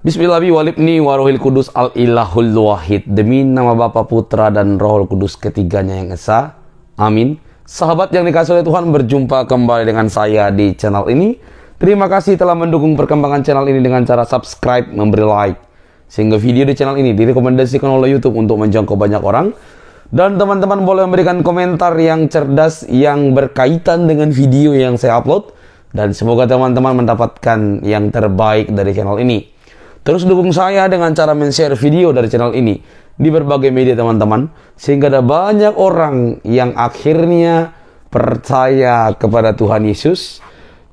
Bismillahirrahmanirrahim warohil kudus al-ilahul wahid. Demi nama Bapa, Putra, dan Roh Kudus ketiganya yang esa. Amin. Sahabat yang dikasihi oleh Tuhan, berjumpa kembali dengan saya di channel ini. Terima kasih telah mendukung perkembangan channel ini dengan cara subscribe, memberi like, sehingga video di channel ini direkomendasikan oleh YouTube untuk menjangkau banyak orang. Dan teman-teman boleh memberikan komentar yang cerdas yang berkaitan dengan video yang saya upload. Dan semoga teman-teman mendapatkan yang terbaik dari channel ini. Terus dukung saya dengan cara men-share video dari channel ini di berbagai media teman-teman, sehingga ada banyak orang yang akhirnya percaya kepada Tuhan Yesus.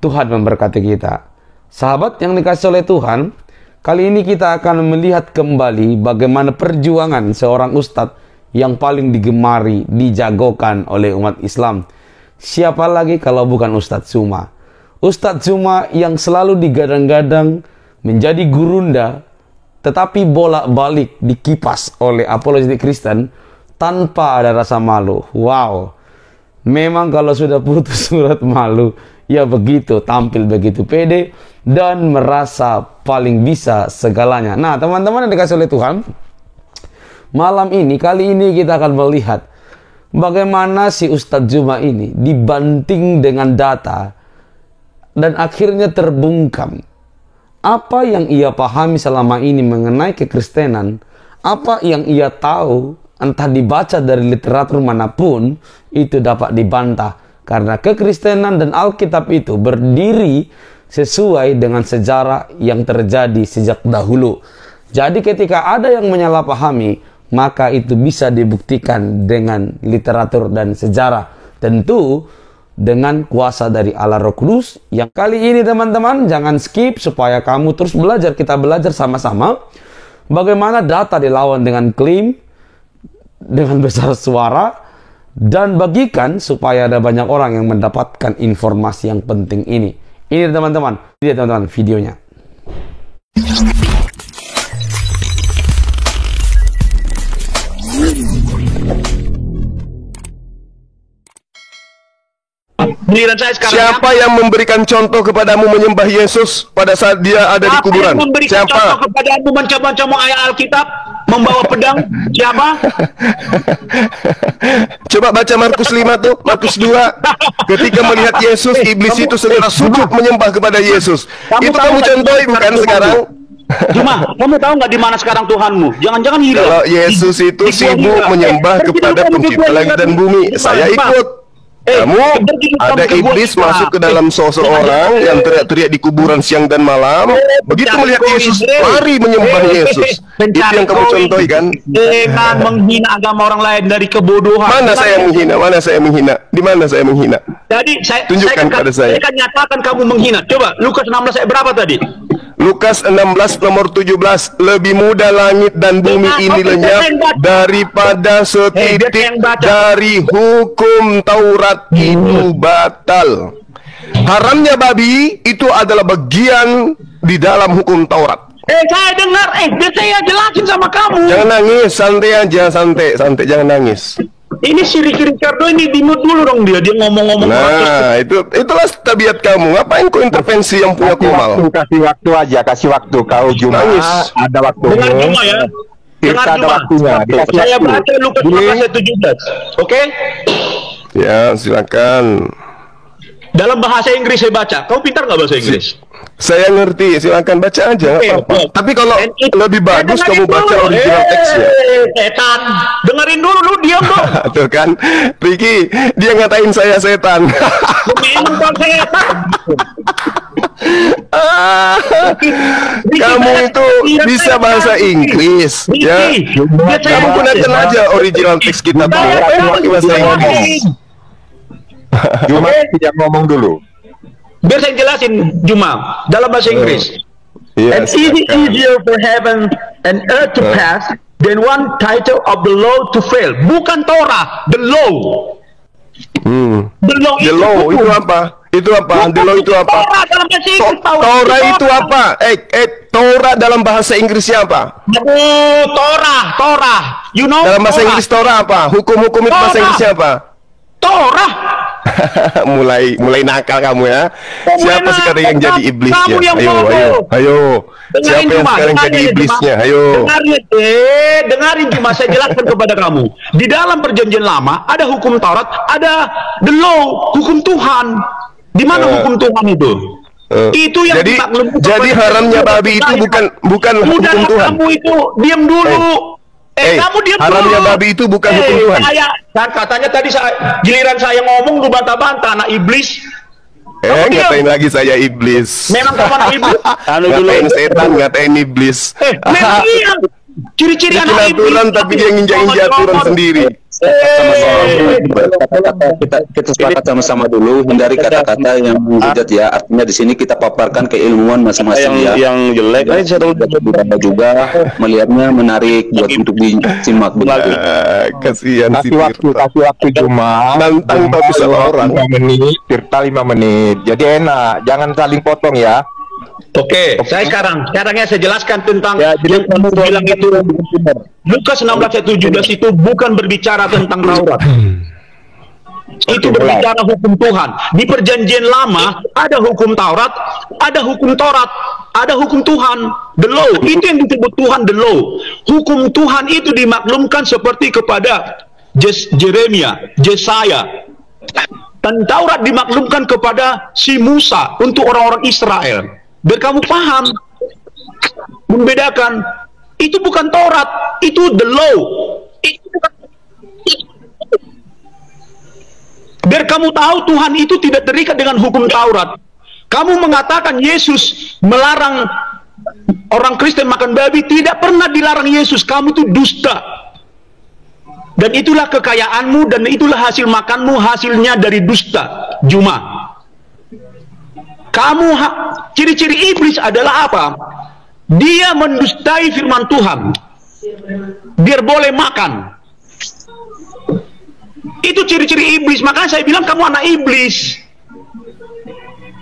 Tuhan memberkati kita. Sahabat yang dikasihi oleh Tuhan, kali ini kita akan melihat kembali bagaimana perjuangan seorang ustadz yang paling digemari, dijagokan oleh umat Islam. Siapa lagi kalau bukan Ustadz Tsuma? Ustadz Tsuma yang selalu digadang-gadang menjadi gurunda, tetapi bolak-balik dikipas oleh apologetik Kristen tanpa ada rasa malu. Wow, memang kalau sudah putus surat malu, ya begitu, tampil begitu pede dan merasa paling bisa segalanya. Nah, teman-teman yang dikasihi oleh Tuhan, kali ini kita akan melihat bagaimana si Ustadz Tsuma ini dibanting dengan data dan akhirnya terbungkam. Apa yang ia pahami selama ini mengenai kekristenan, apa yang ia tahu, entah dibaca dari literatur manapun, itu dapat dibantah. Karena kekristenan dan Alkitab itu berdiri sesuai dengan sejarah yang terjadi sejak dahulu. Jadi ketika ada yang menyalahpahami, maka itu bisa dibuktikan dengan literatur dan sejarah. Tentu dengan kuasa dari Allah Roh Kudus. Yang kali ini teman-teman jangan skip supaya kamu terus belajar. Kita belajar sama-sama bagaimana data dilawan dengan klaim, dengan besar suara, dan bagikan supaya ada banyak orang yang mendapatkan informasi yang penting ini. Ini teman-teman, lihat teman-teman videonya. Siapa yang memberikan contoh kepadamu menyembah Yesus pada saat dia ada di kuburan? Siapa yang memberikan contoh kepadamu mencoba-coba ayat Alkitab, membawa pedang? Siapa? Coba baca Markus 5 tuh, Markus 2. Ketika melihat Yesus, iblis itu segera sujud menyembah kepada Yesus. Itu kamu contohin bukan sekarang? Cuma, kamu tahu nggak di mana sekarang Tuhanmu? Jangan-jangan hilang. Kalau Yesus itu sibuk menyembah kepada pencipta langit dan bumi, saya ikut. Kamu ada iblis masuk ke dalam seseorang yang teriak-teriak di kuburan siang dan malam. Begitu melihat Yesus, lari menyembah Yesus. Itu yang kamu contohi kan? Jangan menghina agama orang lain dari kebodohan. Mana saya menghina? Mana saya menghina? Di mana saya menghina? Jadi tunjukkan pada saya. Saya akan nyatakan kamu menghina. Coba Lukas 16 ayat berapa tadi? Lukas 16 nomor 17. Lebih mudah langit dan bumi ini lenyap daripada setitik dari hukum Taurat itu batal. Haramnya babi itu adalah bagian di dalam hukum Taurat. Saya dengar, biar saya jelasin sama kamu. Jangan nangis, santai aja, santai, jangan nangis. Ini si Ricky Ricardo ini dimut dulu dong dia ngomong-ngomong. Nah, itulah tabiat kamu. Ngapain kau intervensi yang punya komal? Kasih waktu aja, kasih waktu. Kau Juma ada waktu. Dengar Juma ya. Dengar ada Juma. Waktunya. Saya baca Lukas 16 ayat 17. Oke? Ya, silakan. Dalam bahasa Inggris saya baca. Kau pintar nggak bahasa Inggris? Saya ngerti, silakan baca aja, nggak apa-apa. Tapi kalau lebih bagus kamu baca original teksnya. Setan, dengerin dulu, lu diam dong. Tuh kan, Ricky, dia ngatain saya setan. Memang setan. Kamu itu bisa bahasa Inggris, ya? Kamu gunakan aja original teks kita tuh. Pakai bahasa Inggris. Juma tidak ngomong dulu. Biar saya jelasin Juma dalam bahasa Inggris. Yes, And it is easier for heaven and earth to pass than one title of the law to fail. Bukan Torah, the law. The law, the law itu apa? Itu apa? The law itu apa? Torah dalam bahasa Inggris. Torah itu apa? Torah dalam bahasa Inggrisnya apa? Torah. You know? Dalam bahasa Inggris Torah apa? Hukum-hukum itu bahasa Inggrisnya apa? Torah. mulai nakal kamu ya. Siapa sekarang yang jadi iblisnya? Ayo. Siapa yang sekarang jadi iblisnya? Ayo. Dengarin cuma saya jelaskan kepada kamu. Di dalam perjanjian lama ada hukum Taurat, ada the law, hukum Tuhan. Di mana hukum Tuhan itu? Itu yang jadi haramnya babi itu bukan hukum Tuhan. Kamu itu diam dulu. Kamu diam dulu. Haramnya babi itu bukan hukum Tuhan. Kan katanya tadi giliran saya ngomong lu bantah-bantah anak iblis. Ngatain lagi saya iblis. Memang kamu anak iblis. Ngatain setan, ngatain iblis. Memang iya. Ciri-ciri anak iblis. Aturan tapi dia nginjak-injak aturan sendiri. Kita sepakat sama-sama dulu, hindari kata-kata yang menghujat ya. Artinya di sini kita paparkan keilmuan masing-masing ya. Yang jelek juga melihatnya menarik buat untuk disimak begitu. Kasihan sih. Kasih waktu cuma nantang tapi salah orang. 5 menit, Tirta 5 menit. Jadi enak, jangan saling potong ya. Oke, saya sekarangnya saya jelaskan tentang yang kamu bilang itu. Lukas 16 ayat 17 itu bukan berbicara tentang Taurat. Itu berbicara hukum Tuhan. Di perjanjian lama ada hukum Taurat, ada hukum Tuhan, the law. Itu yang disebut Tuhan, the law. Hukum Tuhan itu dimaklumkan seperti kepada Jeremia, Yesaya. Dan Taurat dimaklumkan kepada si Musa untuk orang-orang Israel. Biar kamu paham, membedakan. Itu bukan Taurat, itu the law. Biar kamu tahu Tuhan itu tidak terikat dengan hukum Taurat. Kamu mengatakan Yesus melarang orang Kristen makan babi, tidak pernah dilarang Yesus. Kamu itu dusta. Dan itulah kekayaanmu, dan itulah hasil makanmu, hasilnya dari dusta. Juma. Ciri-ciri iblis adalah apa? Dia mendustai firman Tuhan biar boleh makan. Itu ciri-ciri iblis. Makanya saya bilang kamu anak iblis,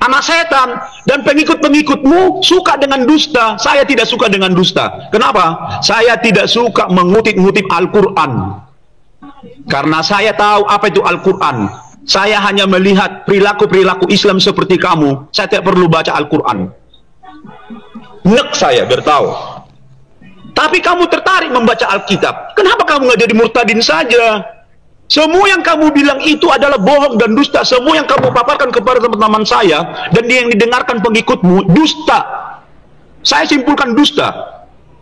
anak setan. Dan pengikut-pengikutmu suka dengan dusta. Saya tidak suka dengan dusta. Kenapa? Saya tidak suka mengutip-ngutip Al-Quran, karena saya tahu apa itu Al-Quran. Saya hanya melihat perilaku-perilaku Islam seperti kamu. Saya tidak perlu baca Al-Quran. Nek saya bertahu. Tapi kamu tertarik membaca Alkitab. Kenapa kamu nggak jadi murtadin saja? Semua yang kamu bilang itu adalah bohong dan dusta. Semua yang kamu paparkan kepada teman-teman saya dan yang didengarkan pengikutmu, dusta. Saya simpulkan dusta.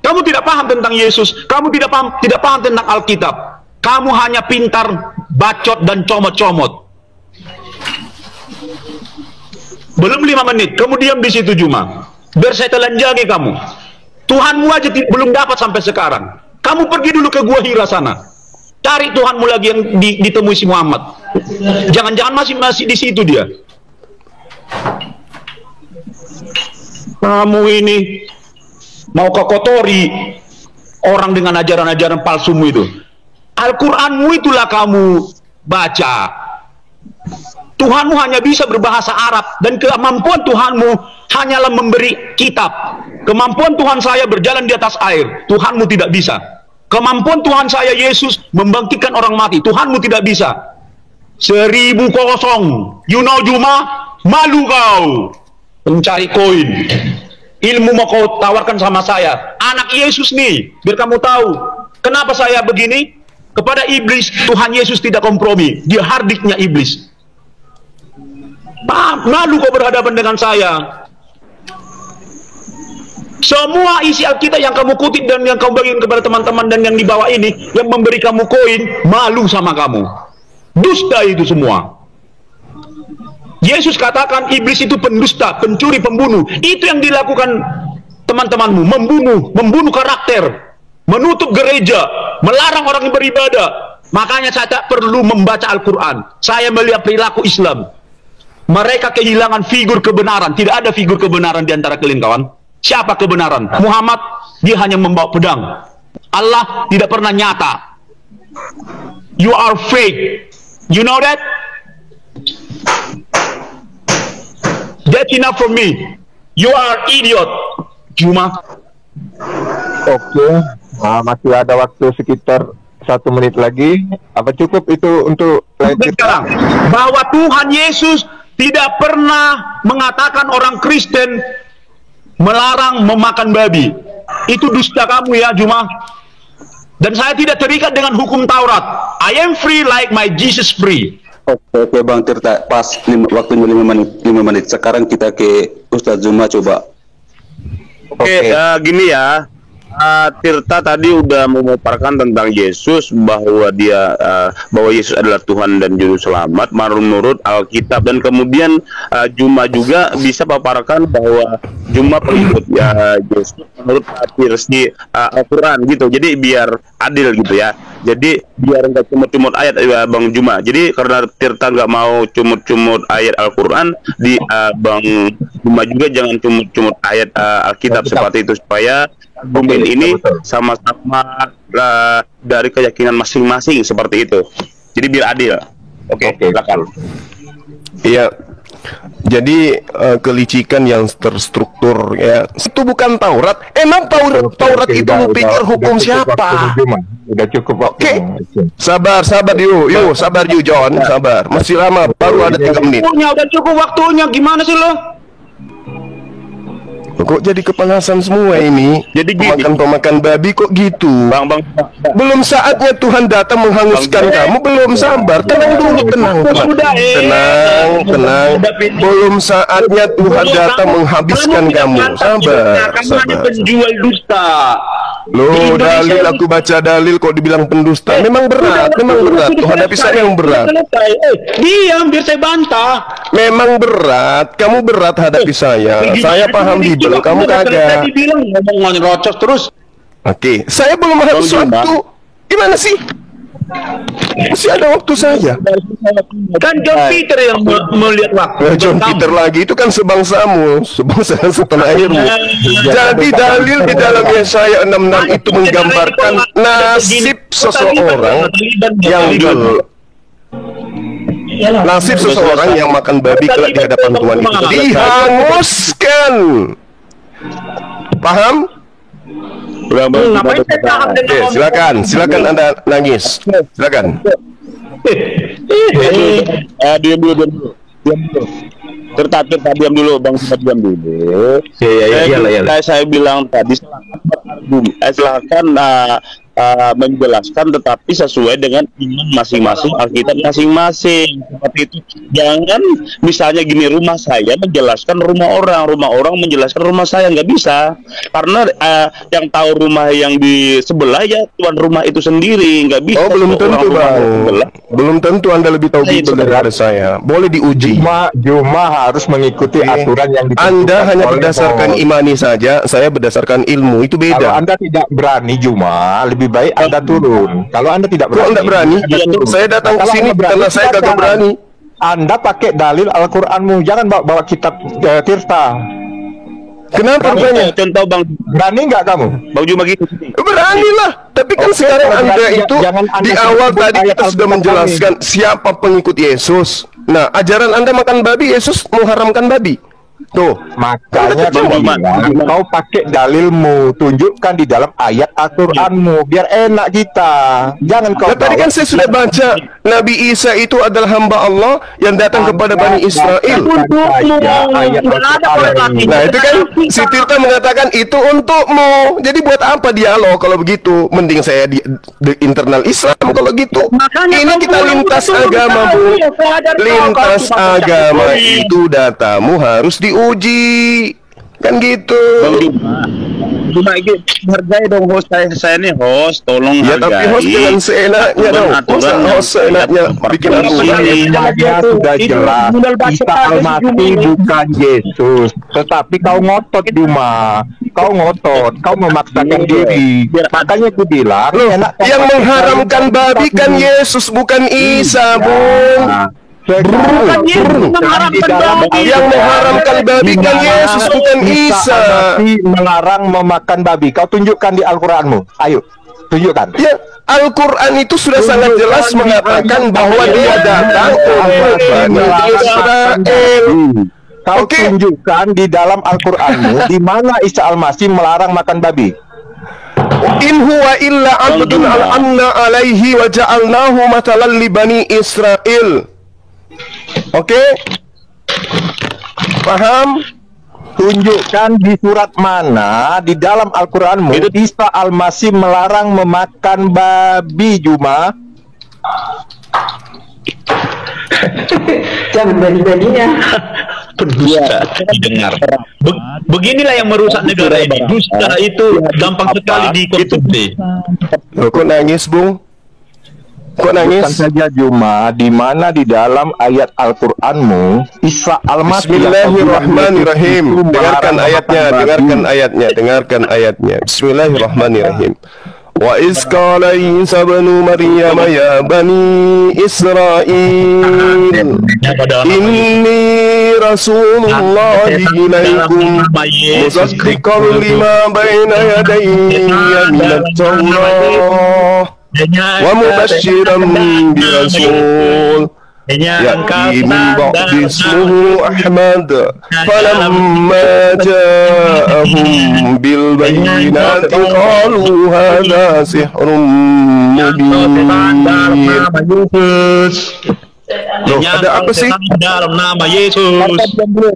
Kamu tidak paham tentang Yesus. Kamu tidak paham tentang Alkitab. Kamu hanya pintar, bacot, dan comot-comot. Belum 5 menit, kamu diam di situ Juma. Biar saya telanjangi kamu. Tuhanmu aja belum dapat sampai sekarang. Kamu pergi dulu ke Gua Hira sana. Cari Tuhanmu lagi yang ditemui si Muhammad. Jangan-jangan masih di situ dia. Kamu ini mau kau kotori orang dengan ajaran-ajaran palsumu itu. Al-Quranmu itulah kamu baca. Tuhanmu hanya bisa berbahasa Arab, dan kemampuan Tuhanmu hanyalah memberi kitab. Kemampuan Tuhan saya berjalan di atas air, Tuhanmu tidak bisa. Kemampuan Tuhan saya Yesus membangkitkan orang mati, Tuhanmu tidak bisa. 1000 kosong. You know Juma, malu kau mencari koin. Ilmu mau kau tawarkan sama saya, anak Yesus nih. Biar kamu tahu kenapa saya begini. Kepada iblis Tuhan Yesus tidak kompromi. Dia hardiknya iblis. Malu kau berhadapan dengan saya. Semua isi Alkitab yang kamu kutip dan yang kamu bagikan kepada teman-teman dan yang dibawa ini, yang memberi kamu koin, malu sama kamu. Dusta itu semua. Yesus katakan iblis itu pendusta, pencuri, pembunuh. Itu yang dilakukan teman-temanmu, membunuh karakter, menutup gereja, melarang orang yang beribadah. Makanya saya tak perlu membaca Al-Quran. Saya melihat perilaku Islam. Mereka kehilangan figur kebenaran. Tidak ada figur kebenaran di antara kalian kawan. Siapa kebenaran? Muhammad, dia hanya membawa pedang. Allah tidak pernah nyata. You are fake. You know that? That's enough for me. You are idiot. Cuma. Oke. Nah, masih ada waktu sekitar 1 menit lagi. Apa cukup itu untuk sekarang bahwa Tuhan Yesus tidak pernah mengatakan orang Kristen melarang memakan babi. Itu dusta kamu ya, Juma. Dan saya tidak terikat dengan hukum Taurat. I am free like my Jesus free. Oke, Bang Tirta, pas waktunya 5 menit. Sekarang kita ke Ustadz Zuma coba. Oke, gini ya. Tirta tadi udah memaparkan tentang Yesus, bahwa bahwa Yesus adalah Tuhan dan juru selamat menurut Alkitab, dan kemudian Juma juga bisa paparkan bahwa Juma pengikut Yesus menurut versi Al-Quran gitu. Jadi biar adil gitu ya. Jadi biar nggak cumut-cumut ayat Bang Juma. Jadi karena Tirta nggak mau cumut-cumut ayat Al-Quran, Bang Juma juga jangan cumut-cumut ayat Alkitab seperti itu, supaya argumen ini sama-sama dari keyakinan masing-masing seperti itu. Jadi biar adil. Oke, silakan. Iya. Jadi kelicikan yang terstruktur ya. Itu bukan Taurat. Emang Taurat itu pikir hukum siapa? Udah cukup waktu. Oke. Sabar yuk, sabar yuk John, sabar. Masih lama, baru ada 3 menit. Udah cukup waktunya. Gimana sih lo? Kok jadi kepanasan semua ini? Jadi gini, pemakan babi kok gitu? Bang. Belum saatnya Tuhan datang menghanguskan kamu. Belum, sabar. Tenang dulu, tenang. Belum saatnya Tuhan datang menghabiskan kamu. Sabar. Kamu hanya penjual dusta. Loh, dalil aku baca dalil kok dibilang pendusta. Memang berat. Tuhan hadapi saya yang berat. Diam, biar saya bantah. Memang berat. Kamu berat hadapi saya. Saya paham Bible, kamu kagak. Tadi bilang ngomong rocos terus. Oke, saya belum habis waktu. Gimana sih? Masih ada waktu saya. Kan John Peter yang melihat waktu. John Peter lagi, itu kan sebangsamu, sebangsa setanah airmu. Jadi dalil di dalam Yesaya 66 itu menggambarkan nasib seseorang yang makan babi kelak di hadapan Tuhan itu dihanguskan. Paham? Oke, silakan Anda nangis. Silakan. Diam dulu. Tertatip, diam dulu, Bang. Diam dulu. Iya. Saya bilang tadi silakan menjelaskan, tetapi sesuai dengan iman masing-masing, Alkitab masing-masing. Seperti itu. Jangan misalnya gini, rumah saya menjelaskan rumah orang menjelaskan rumah saya, nggak bisa. Karena yang tahu rumah yang di sebelah ya tuan rumah itu sendiri, nggak bisa. Oh, belum tentu, Bang. Belum tentu Anda lebih tahu Bible daripada saya. Boleh diuji. Juma harus mengikuti aturan yang ditentukan. Anda hanya berdasarkan imani saja, saya berdasarkan ilmu, itu beda. Kalau Anda tidak berani, Juma, lebih baik Anda turun. Kalau Anda tidak berani, Kok Anda berani? Saya datang ke sini karena saya kagak berani. Anda pakai dalil Al-Quranmu, jangan bawa kitab Tirta. Kenapa berani? Contoh Bang, berani nggak kamu? Bang Juma gitu. Beranilah. Tapi kan sekarang Anda itu di awal tadi kita sudah menjelaskan siapa pengikut Yesus. Nah, ajaran Anda makan babi, Yesus mengharamkan babi. Tuh, makanya kau pakai dalilmu, tunjukkan di dalam ayat Al-Quranmu, biar enak kita. Jangan kau. Tadi kan saya sudah baca, Nabi Isa itu adalah hamba Allah yang datang kepada Bani Israel. Nah, itu kan si Tirta mengatakan itu untukmu. Jadi buat apa dialog kalau begitu? Mending saya di internal Islam kalau gitu. Ini kita lintas agama, Bu. Lintas agama itu datamu harus diuji, kan gitu. Cuma ini hargai dong host saya nih host, tolong ya, hargai. tapi host dengan seenaknya dong. Host seenaknya bikin aturan. Sudah jelas, Isa Al-Masih bukan Yesus, tetapi kau ngotot, Juma. Kau ngotot, kau memaksakan diri. Makanya aku bilang, yang mengharamkan babi kan Yesus, bukan Isa, Bung. Bukan Yesus yang mengharamkan babi kan Yesus, bukan Isa. Melarang memakan babi. Kau tunjukkan di Al-Quranmu. Ayo, tunjukkan. Ya, Al-Quran itu sudah sangat jelas mengatakan bahwa dia datang untuk Bani Israel. Kau tunjukkan di dalam Al-Quranmu di mana Isa Al-Masih melarang makan babi. In huwa illa abdun al'amna alaihi wa ja'alnahu matalan li bani Israel. Oke? Paham? Tunjukkan di surat mana di dalam Al-Quranmu Isa Al-Masih melarang memakan babi, Juma. Jangan bagi-baginya. Pendusta didengar. Beginilah yang merusak negara ini. Dusta itu gampang sekali dikonsumsi. Loh, kok nangis, Bung? Kok Bukan nangis? saja, Juma, di mana di dalam ayat Al-Qur'anmu Isa Al-Masih Bismillahirrahmanirrahim. Dengarkan ayatnya, dengarkan ayatnya, dengarkan ayatnya. Bismillahirrahmanirrahim. Wa iz qala Isa ibnu Maryam ya bani Israil inni rasulullah ilaikum musaddiqan lima baina yadayya minat Tawrah wa mubasysyiran bi rasul يأتي من بعد اسمه أحمد فلما جاءهم بالبينات قالوا هذا سحر مبين. Loh, ada apa sih? Dalam nama Yesus.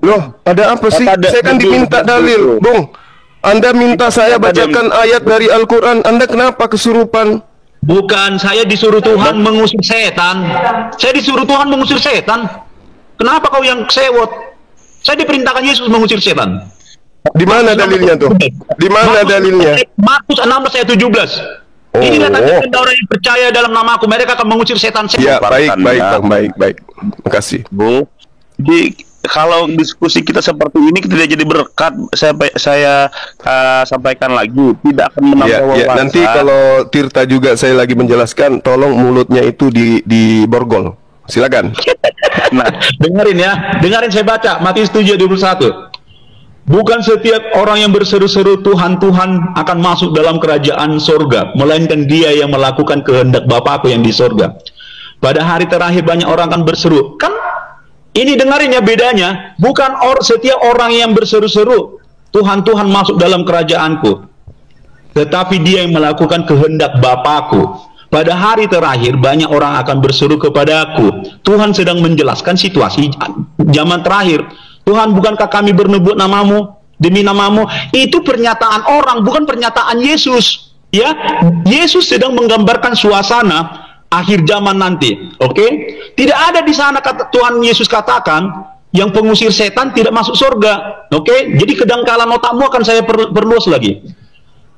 Loh, ada apa sih? Saya kan diminta dalil, Bung. Anda minta saya bacakan ayat dari Al-Quran. Anda kenapa kesurupan? Bukan, saya disuruh Tuhan mengusir setan. Saya disuruh Tuhan mengusir setan. Kenapa kau yang sewot? Saya diperintahkan Yesus mengusir setan. Di mana dalilnya tuh? Di mana dalilnya? Markus 16 ayat 17. Inilah tanda orang yang percaya dalam namaku, mereka akan mengusir setan. Ya, baik, baik, Bang, baik. Makasih. Bu, kalau diskusi kita seperti ini tidak jadi berkat. Saya sampaikan lagi, tidak akan menambah wawasan. Nanti kalau Tirta juga saya lagi menjelaskan, tolong mulutnya itu di borgol. Silakan. Nah, dengerin saya baca Matius 7:21. Bukan setiap orang yang berseru-seru Tuhan, Tuhan akan masuk dalam kerajaan sorga, melainkan dia yang melakukan kehendak Bapakku yang di sorga. Pada hari terakhir banyak orang akan berseru. Kan ini dengerin ya bedanya. Bukan setiap orang yang berseru-seru Tuhan, Tuhan masuk dalam kerajaanku, tetapi dia yang melakukan kehendak Bapakku. Pada hari terakhir banyak orang akan berseru kepadaku. Tuhan sedang menjelaskan situasi zaman terakhir. Tuhan, bukankah kami bernubuat namamu, demi namamu? Itu pernyataan orang, bukan pernyataan Yesus. Ya, Yesus sedang menggambarkan suasana akhir zaman nanti. Oke? Tidak ada di sana kata Tuhan Yesus katakan yang pengusir setan tidak masuk surga. Oke? Jadi kedangkalan otakmu akan saya perluas lagi.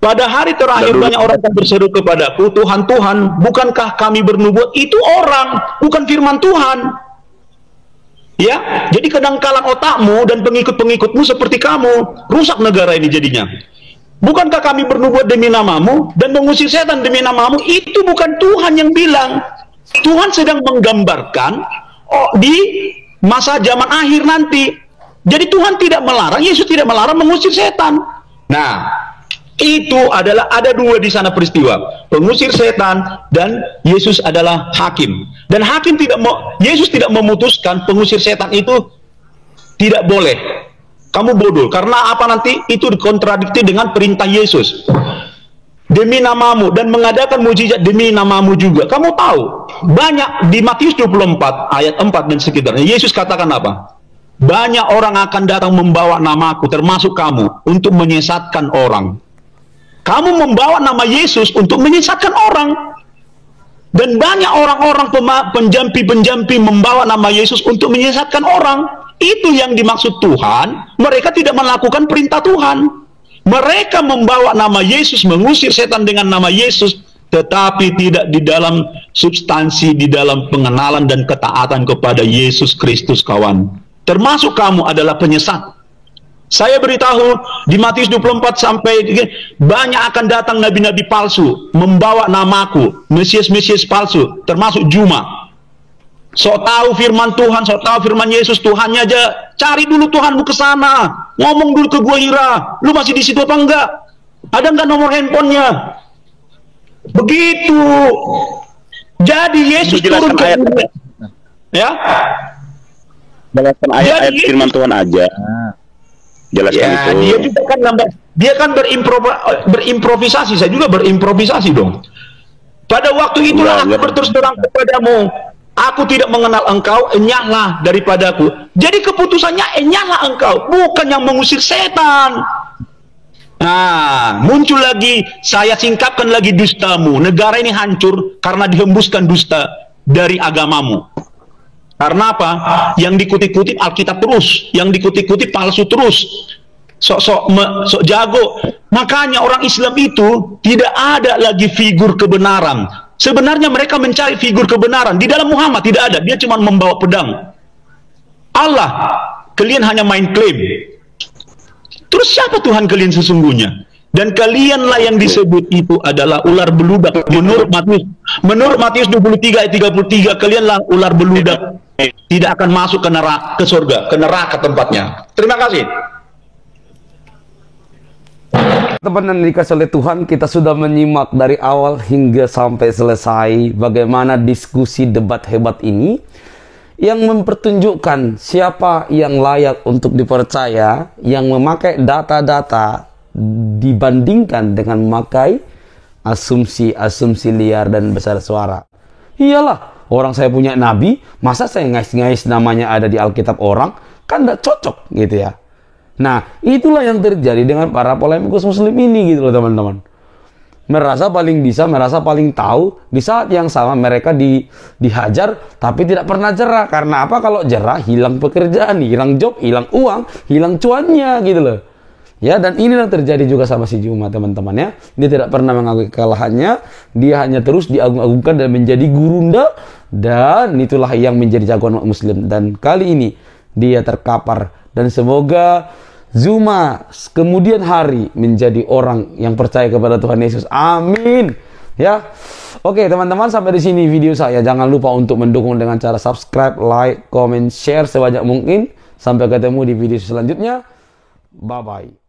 Pada hari terakhir banyak orang yang berseru kepadaku, Tuhan, Tuhan, bukankah kami bernubuat? Itu orang, bukan firman Tuhan. Ya, jadi kedangkalan otakmu dan pengikut-pengikutmu seperti kamu, rusak negara ini jadinya. Bukankah kami bernubuat demi namamu dan mengusir setan demi namamu? Itu bukan Tuhan yang bilang. Tuhan sedang menggambarkan di masa zaman akhir nanti. Jadi Tuhan tidak melarang, Yesus tidak melarang mengusir setan. Nah, itu adalah ada dua di sana peristiwa, pengusir setan dan Yesus adalah hakim. Dan hakim Yesus tidak memutuskan pengusir setan itu tidak boleh. Kamu bodoh, karena apa nanti itu dikontradiksi dengan perintah Yesus. Demi namamu dan mengadakan mujizat demi namamu juga. Kamu tahu, banyak di Matius 24 ayat 4 dan sekitarnya Yesus katakan apa? Banyak orang akan datang membawa namaku, termasuk kamu, untuk menyesatkan orang. Kamu membawa nama Yesus untuk menyesatkan orang. Dan banyak orang-orang penjampi-penjampi membawa nama Yesus untuk menyesatkan orang. Itu yang dimaksud Tuhan. Mereka tidak melakukan perintah Tuhan. Mereka membawa nama Yesus, mengusir setan dengan nama Yesus, tetapi tidak di dalam substansi, di dalam pengenalan dan ketaatan kepada Yesus Kristus, kawan. Termasuk kamu adalah penyesat. Saya beritahu di Matius 24 sampai banyak akan datang nabi-nabi palsu membawa namaku, Mesias-Mesias palsu, termasuk Juma. Sok tahu firman Tuhan, sok tahu firman Yesus, Tuhannya aja. Cari dulu Tuhanmu ke sana, ngomong dulu ke Gua Hira. Lu masih di situ apa enggak? Ada enggak nomor handphonenya? Begitu. Jadi Yesus turun ke bumi. Ya? Jelaskan ayat-ayat firman Tuhan aja. Jelaskan Ya, itu. dia juga kan dia kan berimprovisasi, saya juga berimprovisasi dong. Pada waktu itulah aku berterus terang kepadamu, aku tidak mengenal engkau, enyahlah daripadaku. Jadi keputusannya enyahlah engkau, bukan yang mengusir setan. Nah, muncul lagi, saya singkapkan lagi dustamu. Negara ini hancur karena dihembuskan dusta dari agamamu. Karena apa? Yang dikutip-kutip Alkitab terus, yang dikutip-kutip palsu terus. Sok jago. Makanya orang Islam itu tidak ada lagi figur kebenaran. Sebenarnya mereka mencari figur kebenaran. Di dalam Muhammad tidak ada, dia cuma membawa pedang. Allah, kalian hanya main klaim. Terus siapa Tuhan kalian sesungguhnya? Dan kalianlah yang disebut itu adalah ular beludak. Menurut Matius 23 ayat 33, kalianlah ular beludak, tidak akan masuk ke neraka, ke surga, ke neraka tempatnya. Terima kasih. Teman yang dikasih oleh Tuhan, kita sudah menyimak dari awal hingga sampai selesai bagaimana diskusi debat hebat ini yang mempertunjukkan siapa yang layak untuk dipercaya, yang memakai data-data dibandingkan dengan memakai asumsi-asumsi liar dan besar suara. Iyalah, orang saya punya nabi, masa saya ngais-ngais namanya ada di Alkitab orang, kan tidak cocok gitu ya. Nah, itulah yang terjadi dengan para polemikus muslim ini gitu loh teman-teman. Merasa paling bisa, merasa paling tahu, di saat yang sama mereka dihajar tapi tidak pernah jerah. Karena apa? Kalau jerah hilang pekerjaan, hilang job, hilang uang, hilang cuannya gitu loh. Ya, dan inilah terjadi juga sama si Juma teman-teman ya. Dia tidak pernah mengakui kekalahannya, dia hanya terus diagung-agungkan dan menjadi gurunda, dan itulah yang menjadi jagoan umat muslim. Dan kali ini dia terkapar, dan semoga Zuma kemudian hari menjadi orang yang percaya kepada Tuhan Yesus. Amin. Ya. Oke, teman-teman, sampai di sini video saya. Jangan lupa untuk mendukung dengan cara subscribe, like, comment, share sebanyak mungkin. Sampai ketemu di video selanjutnya. Bye bye.